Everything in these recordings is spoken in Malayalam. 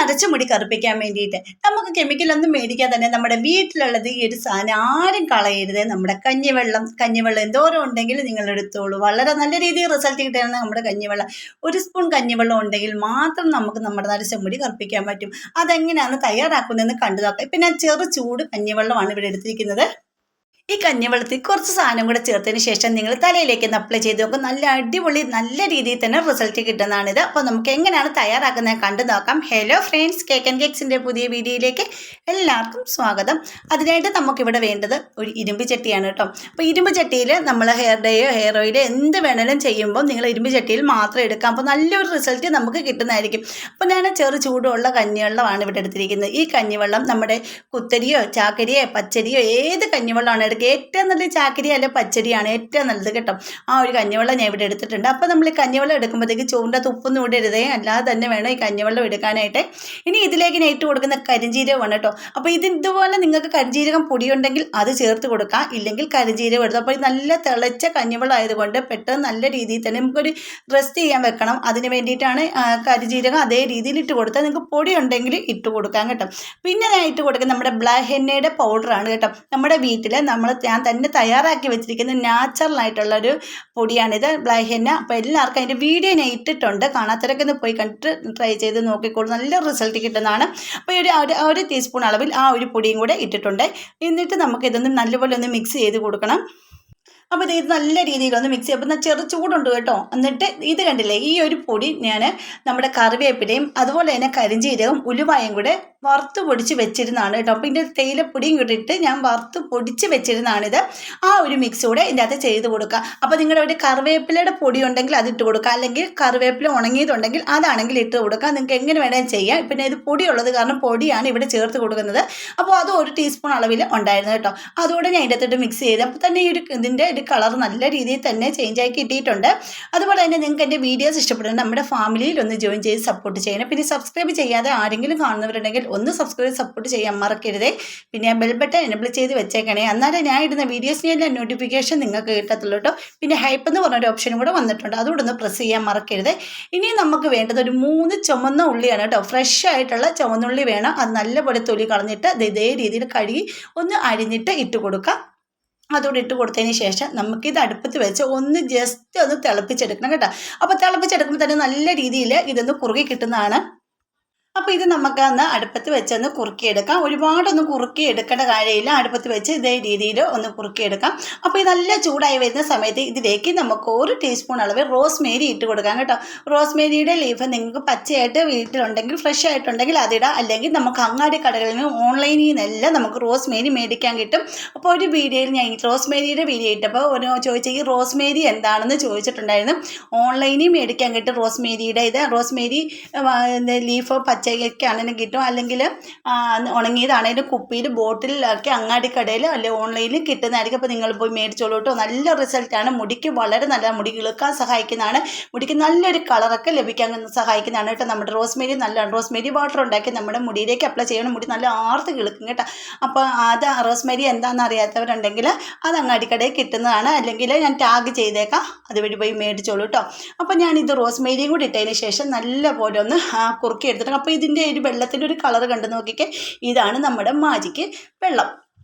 നരച്ച മുടി കറുപ്പിക്കാൻ വേണ്ടിയിട്ട് നമുക്ക് കെമിക്കലൊന്നും മേടിക്കാൻ തന്നെ നമ്മുടെ വീട്ടിലുള്ളത് ഈ ഒരു സാധനം ആരും കളയരുത്. നമ്മുടെ കഞ്ഞിവെള്ളം എന്തോരം ഉണ്ടെങ്കിലും നിങ്ങൾ എടുത്തോളൂ. വളരെ നല്ല രീതിയിൽ റിസൾട്ട് കിട്ടുകയാണ് നമ്മുടെ കഞ്ഞിവെള്ളം. ഒരു സ്പൂൺ കഞ്ഞിവെള്ളം ഉണ്ടെങ്കിൽ മാത്രം നമുക്ക് നമ്മുടെ നരച്ച മുടി കറുപ്പിക്കാൻ പറ്റും. അതെങ്ങനെയാണ് തയ്യാറാക്കുന്നതെന്ന് കണ്ടു നോക്കാം. ഇപ്പം ഞാൻ ചെറു ചൂട് കഞ്ഞിവെള്ളമാണ് ഇവിടെ എടുത്തിരിക്കുന്നത്. ഈ കഞ്ഞിവെള്ളത്തിൽ കുറച്ച് സാധനം കൂടെ ചേർത്തതിന് ശേഷം നിങ്ങൾ തലയിലേക്ക് ഒന്ന് അപ്ലൈ ചെയ്ത് നോക്കും. നല്ല അടിപൊളി നല്ല രീതിയിൽ തന്നെ റിസൾട്ട് കിട്ടുന്നതാണിത്. അപ്പോൾ നമുക്ക് എങ്ങനെയാണ് തയ്യാറാക്കുന്നത് കണ്ടു നോക്കാം. ഹലോ ഫ്രണ്ട്സ്, കേക്ക് ആൻഡ് കേക്സിൻ്റെ പുതിയ വീഡിയോയിലേക്ക് എല്ലാവർക്കും സ്വാഗതം. അതിനായിട്ട് നമുക്കിവിടെ വേണ്ടത് ഒരു ഇരുമ്പ് ചട്ടിയാണ് കേട്ടോ. അപ്പോൾ ഇരുമ്പ് ചട്ടിയിൽ നമ്മൾ ഹെയർ ഡേയോ ഹെയർ ഓയിലോ എന്ത് വേണമെങ്കിലും ചെയ്യുമ്പോൾ നിങ്ങൾ ഇരുമ്പ് ചട്ടിയിൽ മാത്രം എടുക്കാം. അപ്പോൾ നല്ലൊരു റിസൾട്ട് നമുക്ക് കിട്ടുന്നതായിരിക്കും. അപ്പോൾ ഞാൻ ചെറു ചൂടുള്ള കഞ്ഞിവെള്ളമാണ് ഇവിടെ എടുത്തിരിക്കുന്നത്. ഈ കഞ്ഞിവെള്ളം നമ്മുടെ കുത്തരിയോ ചാക്കരിയോ പച്ചരിയോ ഏത് കഞ്ഞിവെള്ളമാണ് ഏറ്റവും നല്ല ചാക്കരി അല്ല പച്ചരിയാണ് ഏറ്റവും നല്ലത് കേട്ടോ. ആ ഒരു കഞ്ഞിവെള്ളം ഞാൻ ഇവിടെ എടുത്തിട്ടുണ്ട്. അപ്പോൾ നമ്മൾ ഈ കഞ്ഞിവെള്ളം എടുക്കുമ്പോഴത്തേക്ക് ചോറിൻ്റെ തുപ്പൊന്നും ഇടരുതേ, അല്ലാതെ തന്നെ വേണം ഈ കഞ്ഞിവെള്ളം എടുക്കാനായിട്ട്. ഇനി ഇതിലേക്ക് ഞാൻ ഇട്ട് കൊടുക്കുന്ന കരിഞ്ജീരകമാണ് കേട്ടോ. അപ്പോൾ ഇതുപോലെ നിങ്ങൾക്ക് കരിഞ്ജീരകം പൊടിയുണ്ടെങ്കിൽ അത് ചേർത്ത് കൊടുക്കാം, ഇല്ലെങ്കിൽ കരിഞ്ജീരകം എടുത്തു. അപ്പോൾ നല്ല തിളച്ച കഞ്ഞിവെള്ളം ആയതുകൊണ്ട് പെട്ടെന്ന് നല്ല രീതിയിൽ തന്നെ നമുക്കൊരു റെസ്റ്റ് ചെയ്യാൻ വെക്കണം. അതിന് വേണ്ടിയിട്ടാണ് കരിഞ്ജീരകം അതേ രീതിയിൽ ഇട്ട് കൊടുത്താൽ. നിങ്ങൾക്ക് പൊടി ഉണ്ടെങ്കിൽ ഇട്ട് കൊടുക്കാം കേട്ടോ. പിന്നെ ഞാൻ ഇട്ട് കൊടുക്കുന്നത് നമ്മുടെ ബ്ലാക്ക് ഹെന്നയുടെ പൗഡറാണ് കേട്ടോ. നമ്മുടെ വീട്ടിൽ ഞാൻ തന്നെ തയ്യാറാക്കി വെച്ചിരിക്കുന്ന നാച്ചുറലായിട്ടുള്ളൊരു പൊടിയാണിത്, ബ്ലാക്ക് ഹെന്ന. അപ്പോൾ എല്ലാവർക്കും അതിൻ്റെ വീഡിയോ ഞാൻ ഇട്ടിട്ടുണ്ട്, കാണാത്തവരൊക്കെ ഒന്ന് പോയി കണ്ടിട്ട് ട്രൈ ചെയ്ത് നോക്കിക്കോളൂ. നല്ല റിസൾട്ട് കിട്ടുന്നതാണ്. അപ്പോൾ ഒരു ടീസ്പൂൺ അളവിൽ ആ ഒരു പൊടിയും കൂടെ ഇട്ടിട്ടുണ്ട്. എന്നിട്ട് നമുക്കിതൊന്ന് നല്ലപോലെ ഒന്ന് മിക്സ് ചെയ്ത് കൊടുക്കണം. അപ്പോൾ ഇത് നല്ല രീതിയിലൊന്ന് മിക്സ് ചെയ്യും. അപ്പോൾ ചെറു ചൂടുണ്ട് കേട്ടോ. എന്നിട്ട് ഇത് കണ്ടില്ലേ, ഈ ഒരു പൊടി ഞാൻ നമ്മുടെ കറിവേപ്പിലയും അതുപോലെ തന്നെ കരിഞ്ജീരകവും ഉലുവായും കൂടെ വറുത്ത് പൊടിച്ച് വെച്ചിരുന്നതാണ് കേട്ടോ. അപ്പോൾ ഇതിൻ്റെ തേയിലപ്പൊടിയും കൂടിയിട്ട് ഞാൻ വറുത്ത് പൊടിച്ച് വെച്ചിരുന്നതാണിത്. ആ ഒരു മിക്സ് കൂടെ ഇതിൻ്റെ അകത്ത് ചെയ്ത് കൊടുക്കുക. അപ്പോൾ നിങ്ങളുടെ ഒരു കറിവേപ്പിലയുടെ പൊടി ഉണ്ടെങ്കിൽ അതിട്ട് കൊടുക്കുക, അല്ലെങ്കിൽ കറിവേപ്പില ഉണങ്ങിയതുണ്ടെങ്കിൽ അതാണെങ്കിൽ ഇട്ട് കൊടുക്കുക. നിങ്ങൾക്ക് എങ്ങനെ വേണമെങ്കിൽ ചെയ്യാം. പിന്നെ ഇത് പൊടിയുള്ളത് കാരണം പൊടിയാണ് ഇവിടെ ചേർത്ത് കൊടുക്കുന്നത്. അപ്പോൾ അത് ഒരു ടീസ്പൂൺ അളവിൽ ഉണ്ടായിരുന്നു കേട്ടോ. അതുകൂടെ ഞാൻ ഇതിൻ്റെ അകത്തിട്ട് മിക്സ് ചെയ്ത് അപ്പോൾ തന്നെ ഇതിൻ്റെ ഒരു കളർ നല്ല രീതിയിൽ തന്നെ ചേഞ്ച് ആക്കി കിട്ടിയിട്ടുണ്ട്. അതുപോലെ തന്നെ നിങ്ങൾക്ക് എൻ്റെ വീഡിയോസ് ഇഷ്ടപ്പെടുന്നത് നമ്മുടെ ഫാമിലിയിൽ ഒന്ന് ജോയിൻ ചെയ്ത് സപ്പോർട്ട് ചെയ്യണം. പിന്നെ സബ്സ്ക്രൈബ് ചെയ്യാതെ ആരെങ്കിലും കാണുന്നവരുണ്ടെങ്കിൽ ഒന്ന് സബ്സ്ക്രൈബ് സപ്പോർട്ട് ചെയ്യാൻ മറക്കരുതേ. പിന്നെ ബെൽ ബട്ടൺ എനേബിൾ ചെയ്ത് വെച്ചേക്കണേ, എന്നാലേ ഞാൻ ഇടുന്ന വീഡിയോസിൻ്റെ നോട്ടിഫിക്കേഷൻ നിങ്ങൾക്ക് കിട്ടത്തുള്ളൂ കേട്ടോ. പിന്നെ ഹൈപ്പ് എന്ന് പറഞ്ഞൊരു ഓപ്ഷനും കൂടെ വന്നിട്ടുണ്ട്, അതുകൂടെ ഒന്ന് പ്രസ് ചെയ്യാൻ മറക്കരുത്. ഇനി നമുക്ക് വേണ്ടത് ഒരു 3 ചുമന്ന ഉള്ളിയാണ് കേട്ടോ. ഫ്രഷ് ആയിട്ടുള്ള ചുമന്നുള്ളി വേണം. അത് നല്ലപോലെ തൊലി കളഞ്ഞിട്ട് ഇതേ രീതിയിൽ കഴുകി ഒന്ന് അരിഞ്ഞിട്ട് ഇട്ട് കൊടുക്കാം. അതോടെ ഇട്ട് കൊടുത്തതിന് ശേഷം നമുക്കിത് അടുപ്പത്ത് വെച്ച് ഒന്ന് ജസ്റ്റ് ഒന്ന് തിളപ്പിച്ചെടുക്കണം കേട്ടോ. അപ്പോൾ തിളപ്പിച്ചെടുക്കുമ്പോൾ തന്നെ നല്ല രീതിയിൽ ഇതൊന്ന് കുറുകി കിട്ടുന്നതാണ്. അപ്പോൾ ഇത് നമുക്ക് ഒന്ന് അടുപ്പത്ത് വെച്ചൊന്ന് കുറുക്കിയെടുക്കാം. ഒരുപാടൊന്നും കുറുക്കിയെടുക്കേണ്ട കാര്യമില്ല. അടുപ്പത്ത് വെച്ച് ഇതേ രീതിയിൽ ഒന്ന് കുറുക്കിയെടുക്കാം. അപ്പോൾ ഇത് നല്ല ചൂടായി വരുന്ന സമയത്ത് ഇതിലേക്ക് നമുക്ക് 1 ടീസ്പൂൺ അളവ് റോസ്മേരി ഇട്ട് കൊടുക്കാം കേട്ടോ. റോസ്മേരിയുടെ ലീഫ് നിങ്ങൾക്ക് പച്ചയായിട്ട് വീട്ടിലുണ്ടെങ്കിൽ ഫ്രഷ് ആയിട്ടുണ്ടെങ്കിൽ അതിടാം, അല്ലെങ്കിൽ നമുക്ക് അങ്ങാടി കടകളിൽ നിന്ന് ഓൺലൈനിൽ നിന്നെല്ലാം നമുക്ക് റോസ്മേരി മേടിക്കാൻ കിട്ടും. അപ്പോൾ ഒരു വീഡിയോയിൽ ഞാൻ റോസ്മേരിയുടെ വീഡിയോ ഇട്ടപ്പോൾ ചോദിച്ച ഈ റോസ്മേരി എന്താണെന്ന് ചോദിച്ചിട്ടുണ്ടായിരുന്നു. ഓൺലൈനിൽ മേടിക്കാൻ കിട്ടും റോസ്മേരിയുടെ റോസ്മേരി ലീഫ് പച്ചയ്ക്കാണെങ്കിലും കിട്ടും, അല്ലെങ്കിൽ ഉണങ്ങിയതാണെങ്കിലും കുപ്പിയിൽ ബോട്ടിലാക്കി അങ്ങാടിക്കടയിൽ അല്ലെങ്കിൽ ഓൺലൈനിൽ കിട്ടുന്നതായിരിക്കും. അപ്പോൾ നിങ്ങൾ പോയി മേടിച്ചോളൂ കേട്ടോ. നല്ല റിസൾട്ടാണ്. മുടിക്ക് വളരെ നല്ല, മുടി കിളുക്കാൻ സഹായിക്കുന്നതാണ്. മുടിക്ക് നല്ലൊരു കളറൊക്കെ ലഭിക്കാൻ സഹായിക്കുന്നതാണ് കേട്ടോ. നമ്മുടെ റോസ്മേരി വാട്ടർ ഉണ്ടാക്കി നമ്മുടെ മുടിയിലേക്ക് അപ്ലൈ ചെയ്യണം. മുടി നല്ല ആർത്ത് കിളുക്കും കേട്ടോ. അപ്പോൾ അത് റോസ്മേരി എന്താണെന്ന് അറിയാത്തവരുണ്ടെങ്കിൽ അത് അങ്ങാടിക്കടയിൽ കിട്ടുന്നതാണ്, അല്ലെങ്കിൽ ഞാൻ ടാഗ് ചെയ്തേക്കാം, അതുവഴി പോയി മേടിച്ചോളൂ കേട്ടോ. അപ്പോൾ ഞാനിത് റോസ്മേരിയും കൂടി ഇട്ടതിന് ശേഷം നല്ലപോലെ ഒന്ന് കുറുക്കി എടുത്തിട്ട്, അപ്പോൾ ഇതിൻ്റെ ഒരു വെള്ളത്തിൻ്റെ ഒരു കളർ കണ്ടു നോക്കിക്കേ. ഇതാണ് നമ്മുടെ മാജിക്ക് വെള്ളം,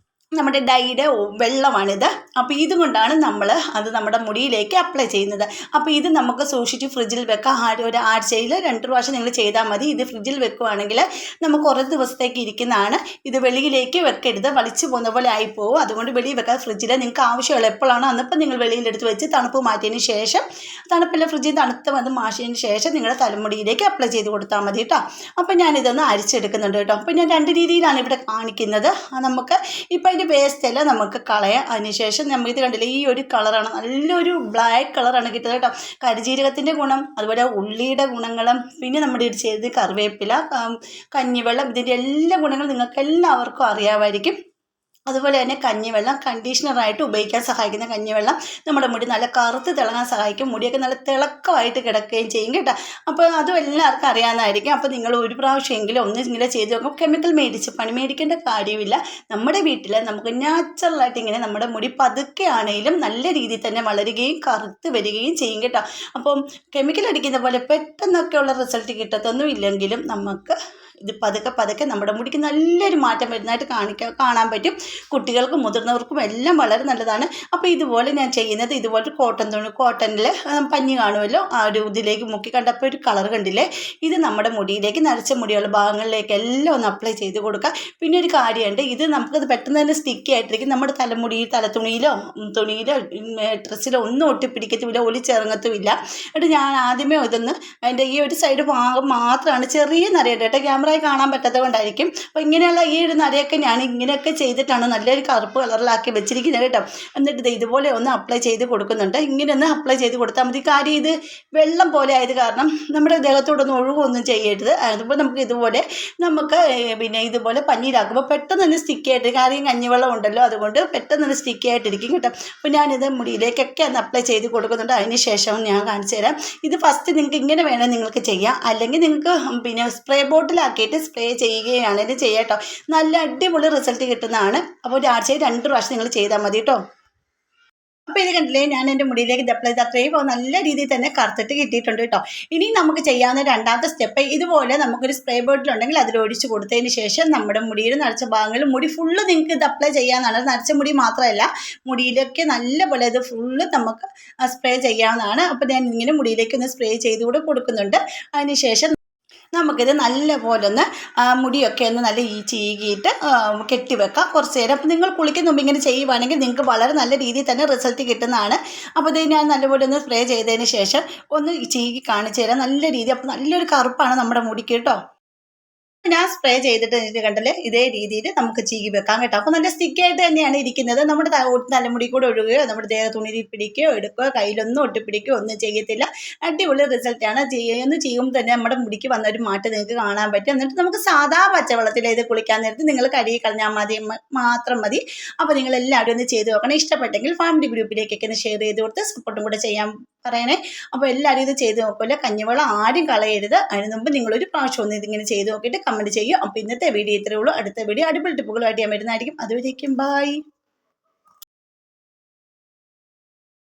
നമ്മുടെ ഡൈയുടെ വെള്ളമാണിത്. അപ്പോൾ ഇതുകൊണ്ടാണ് നമ്മൾ അത് നമ്മുടെ മുടിയിലേക്ക് അപ്ലൈ ചെയ്യുന്നത്. അപ്പോൾ ഇത് നമുക്ക് സൂക്ഷിച്ച് ഫ്രിഡ്ജിൽ വെക്കാം. ഒരു ആഴ്ചയിൽ 2 പ്രാവശ്യം നിങ്ങൾ ചെയ്താൽ മതി. ഇത് ഫ്രിഡ്ജിൽ വെക്കുകയാണെങ്കിൽ നമുക്ക് കുറേ ദിവസത്തേക്ക് ഇരിക്കുന്നതാണ്. ഇത് വെളിയിലേക്ക് വെക്കരുത്, വലിച്ചു പോകുന്ന പോലെ ആയിപ്പോവും. അതുകൊണ്ട് വെളിയിൽ വെക്കാതെ ഫ്രിഡ്ജിൽ നിങ്ങൾക്ക് ആവശ്യമുള്ള എപ്പോഴാണോ അന്നിപ്പോൾ നിങ്ങൾ വെളിയിലെടുത്ത് വെച്ച് തണുപ്പ് മാറ്റിയതിന് ശേഷം, തണുപ്പില്ല ഫ്രിഡ്ജിൽ തണുത്ത് വന്ന് മാറ്റിയതിന് ശേഷം നിങ്ങളുടെ തലമുടിയിലേക്ക് അപ്ലൈ ചെയ്ത് കൊടുത്താൽ മതി കേട്ടോ. അപ്പോൾ ഞാനിതൊന്ന് അരിച്ചെടുക്കുന്നുണ്ട് കേട്ടോ. അപ്പോൾ ഞാൻ 2 രീതിയിലാണ് ഇവിടെ കാണിക്കുന്നത്. നമുക്ക് ഇപ്പോൾ വേസ്റ്റ് എല്ലാം നമുക്ക് കളയാം. അതിനുശേഷം നമുക്ക് ഇത് കണ്ടില്ല, ഈ ഒരു കളറാണ്, നല്ലൊരു ബ്ലാക്ക് കളറാണ് കിട്ടുന്നത് കേട്ടോ. കരിജീരകത്തിൻ്റെ ഗുണം, അതുപോലെ ഉള്ളിയുടെ ഗുണങ്ങളും, പിന്നെ നമ്മുടെ ഇത് ചെയ്ത് കറിവേപ്പില, കഞ്ഞിവെള്ളം, ഇതിൻ്റെ എല്ലാ ഗുണങ്ങളും നിങ്ങൾക്ക് എല്ലാവർക്കും അറിയാമായിരിക്കും. അതുപോലെ തന്നെ കഞ്ഞിവെള്ളം കണ്ടീഷണറായിട്ട് ഉപയോഗിക്കാൻ സഹായിക്കുന്ന കഞ്ഞിവെള്ളം നമ്മുടെ മുടി നല്ല കറുത്ത് തിളങ്ങാൻ സഹായിക്കും. മുടിയൊക്കെ നല്ല തിളക്കമായിട്ട് കിടക്കുകയും ചെയ്യും കേട്ടോ. അപ്പോൾ അതും എല്ലാവർക്കും അറിയാവുന്നതായിരിക്കും. അപ്പോൾ നിങ്ങൾ ഒരു പ്രാവശ്യമെങ്കിലും ഒന്നിങ്ങനെ ചെയ്ത് നോക്കും. കെമിക്കൽ പണി മേടിക്കേണ്ട കാര്യമില്ല. നമ്മുടെ വീട്ടിൽ നമുക്ക് നാച്ചുറലായിട്ട് ഇങ്ങനെ നമ്മുടെ മുടി പതുക്കെ ആണെങ്കിലും നല്ല രീതിയിൽ തന്നെ വളരുകയും കറുത്ത് വരികയും ചെയ്യും കേട്ടോ. അപ്പം കെമിക്കൽ അടിക്കുന്ന പോലെ പെട്ടെന്നൊക്കെയുള്ള റിസൾട്ട് കിട്ടത്തൊന്നും ഇല്ലെങ്കിലും നമുക്ക് ഇത് പതുക്കെ പതുക്കെ നമ്മുടെ മുടിക്ക് നല്ലൊരു മാറ്റം വരുന്നതായിട്ട് കാണാൻ പറ്റും. കുട്ടികൾക്കും മുതിർന്നവർക്കും എല്ലാം വളരെ നല്ലതാണ്. അപ്പോൾ ഇതുപോലെ ഞാൻ ചെയ്യുന്നത് ഇതുപോലെ കോട്ടണിൽ പഞ്ഞി കാണുമല്ലോ, ആ ഒരു ഇതിലേക്ക് മുക്കി കണ്ടപ്പോൾ ഒരു കളർ കണ്ടില്ലേ, ഇത് നമ്മുടെ മുടിയിലേക്ക് നരച്ച മുടിയുള്ള ഭാഗങ്ങളിലേക്ക് എല്ലാം ഒന്ന് അപ്ലൈ ചെയ്ത് കൊടുക്കുക. പിന്നെ ഒരു കാര്യമുണ്ട്, ഇത് നമുക്കത് പെട്ടെന്ന് തന്നെ സ്റ്റിക്കി ആയിട്ടിരിക്കും. നമ്മുടെ തലത്തുണിയിലോ ഡ്രസ്സിലോ ഒന്നും ഒട്ടിപ്പിടിക്കത്തുമില്ല, ഒലിച്ചിറങ്ങത്തുമില്ല. എന്നിട്ട് ഞാൻ ആദ്യമേ ഇതൊന്ന് അതിൻ്റെ ഈ ഒരു സൈഡ് ഭാഗം മാത്രമാണ് ചെറിയ നരയുണ്ട് കേട്ടോ, ക്യാമറയിൽ കാണാൻ പറ്റാത്തത് കൊണ്ടായിരിക്കും. അപ്പോൾ ഇങ്ങനെയുള്ള ഈ ഒരു നരയൊക്കെ ഞാൻ ഇങ്ങനെയൊക്കെ ചെയ്തിട്ടാണ് നല്ലൊരു കറുപ്പ് കളറിലാക്കി വെച്ചിരിക്കുന്നത് കേട്ടോ. എന്നിട്ട് ഇതുപോലെ ഒന്ന് അപ്ലൈ ചെയ്ത് കൊടുക്കുന്നുണ്ട്. ഇങ്ങനെ ഒന്ന് അപ്ലൈ ചെയ്ത് കൊടുത്താൽ മതി. കാര്യം ഇത് വെള്ളം പോലെ ആയത് കാരണം നമ്മുടെ ദേഹത്തോടൊന്നും ഒഴുകൊന്നും ചെയ്യരുത്. അതുപോലെ നമുക്ക് പിന്നെ ഇതുപോലെ പഞ്ഞീരാക്കുമ്പോൾ പെട്ടെന്ന് തന്നെ സ്റ്റിക്കി ആയിട്ട്, കാര്യം കഞ്ഞിവെള്ളം ഉണ്ടല്ലോ, അതുകൊണ്ട് പെട്ടെന്ന് തന്നെ സ്റ്റിക്കി ആയിട്ടിരിക്കും കേട്ടോ. അപ്പോൾ ഞാനിത് മുടിയിലേക്കൊക്കെ ഒന്ന് അപ്ലൈ ചെയ്ത് കൊടുക്കുന്നുണ്ട്. അതിന് ശേഷം ഞാൻ കാണിച്ചു തരാം. ഇത് ഫസ്റ്റ് നിങ്ങൾക്ക് ഇങ്ങനെ വേണേൽ നിങ്ങൾക്ക് ചെയ്യാം, അല്ലെങ്കിൽ നിങ്ങൾക്ക് പിന്നെ സ്പ്രേ ബോട്ടിലാക്കിയിട്ട് സ്പ്രേ ചെയ്യുകയാണെങ്കിൽ ചെയ്യാം കേട്ടോ. നല്ല അടിപൊളി റിസൾട്ട് കിട്ടുന്നതാണ്. അപ്പോൾ ഒരാഴ്ചയിൽ 2 പ്രാവശ്യം നിങ്ങൾ ചെയ്താൽ മതി കേട്ടോ. അപ്പോൾ ഇത് കണ്ടില്ലേ, ഞാൻ എൻ്റെ മുടിയിലേക്ക് ഇത് അപ്ലൈ ചെയ്ത് അത്രയും നല്ല രീതിയിൽ തന്നെ കറുത്തിട്ട് കിട്ടിയിട്ടുണ്ട് കേട്ടോ. ഇനി നമുക്ക് ചെയ്യാവുന്ന രണ്ടാമത്തെ സ്റ്റെപ്പ്, ഇതുപോലെ നമുക്കൊരു സ്പ്രേ ബോട്ടിലുണ്ടെങ്കിൽ അതിൽ ഒഴിച്ച് കൊടുത്തതിന് ശേഷം നമ്മുടെ മുടിയുടെ നരച്ച ഭാഗങ്ങളിൽ മുടി ഫുള്ള് നിങ്ങൾക്ക് ഇത് അപ്ലൈ ചെയ്യാവുന്നതാണ്. നരച്ച മുടി മാത്രമല്ല, മുടിയിലൊക്കെ നല്ലപോലെ ഇത് ഫുള്ള് നമുക്ക് സ്പ്രേ ചെയ്യാവുന്നതാണ്. അപ്പോൾ ഞാൻ ഇങ്ങനെ മുടിയിലേക്ക് ഒന്ന് സ്പ്രേ ചെയ്ത് കൂടെ കൊടുക്കുന്നുണ്ട്. അതിന് ശേഷം നമുക്കിത് നല്ലപോലെ ഒന്ന് മുടിയൊക്കെ ഒന്ന് നല്ല ചീകിയിട്ട് കെട്ടിവെക്കാം കുറച്ച് നേരം. അപ്പോൾ നിങ്ങൾ കുളിക്കുന്ന മുമ്പ് ഇങ്ങനെ ചെയ്യുവാണെങ്കിൽ നിങ്ങൾക്ക് വളരെ നല്ല രീതിയിൽ തന്നെ റിസൾട്ട് കിട്ടുന്നതാണ്. അപ്പോൾ ഇത് ഞാൻ നല്ലപോലെ ഒന്ന് സ്പ്രേ ചെയ്തതിന് ശേഷം ഒന്ന് ചീകി കാണിച്ചു തരാം നല്ല രീതി. അപ്പോൾ നല്ലൊരു കറുപ്പാണ് നമ്മുടെ മുടിക്ക് കേട്ടോ. ഞാൻ സ്പ്രേ ചെയ്തിട്ട് കണ്ടല്ലേ, ഇതേ രീതിയിൽ നമുക്ക് ചീകി വെക്കാം കേട്ടോ. അപ്പോൾ നല്ല സ്റ്റിക്കായിട്ട് തന്നെയാണ് ഇരിക്കുന്നത്. നമ്മുടെ തലമുടി കൂടെ ഒഴുകുകയോ നമ്മുടെ തുണിയിൽ പിടിക്കുകയോ എടുക്കുകയോ കയ്യിലൊന്നും ഒട്ടിപ്പിടിക്കുകയോ ഒന്നും ചെയ്യത്തില്ല. അടിപൊളി റിസൾട്ടാണ്. ഒന്ന് ചെയ്യുമ്പോൾ തന്നെ നമ്മുടെ മുടിക്ക് വന്നൊരു മാറ്റം നിങ്ങൾക്ക് കാണാൻ പറ്റും. എന്നിട്ട് നമുക്ക് സാധാ പച്ചവെള്ളത്തിൽ ഇത് കുളിക്കാൻ നേരത്ത് നിങ്ങൾ കഴുകി കളഞ്ഞാൽ മാത്രം മതി. അപ്പോൾ നിങ്ങൾ എല്ലാവരും ഒന്ന് ചെയ്ത് നോക്കണം. ഇഷ്ടപ്പെട്ടെങ്കിൽ ഫാമിലി ഗ്രൂപ്പിലേക്കൊക്കെ ഒന്ന് ഷെയർ ചെയ്ത് കൊടുത്ത് സപ്പോർട്ടും കൂടെ ചെയ്യാൻ പറയണേ. അപ്പോൾ എല്ലാവരും ഇത് ചെയ്ത് നോക്കുമല്ലോ. കഞ്ഞിവെള്ളം ആരും കളയരുത്. അതിന് മുമ്പ് നിങ്ങളൊരു പ്രാവശ്യം ഒന്ന് ഇതിങ്ങനെ ചെയ്ത് നോക്കിയിട്ട് കമൻറ്റ് ചെയ്യും. അപ്പോൾ ഇന്നത്തെ വീഡിയോ ഇത്രയേ ഉള്ളൂ. അടുത്ത വീഡിയോ അടിപൊളി ടിപ്പുകളുമായിട്ട് ഞാൻ വരുന്നതായിരിക്കും. അതുവരേക്കും ബൈ.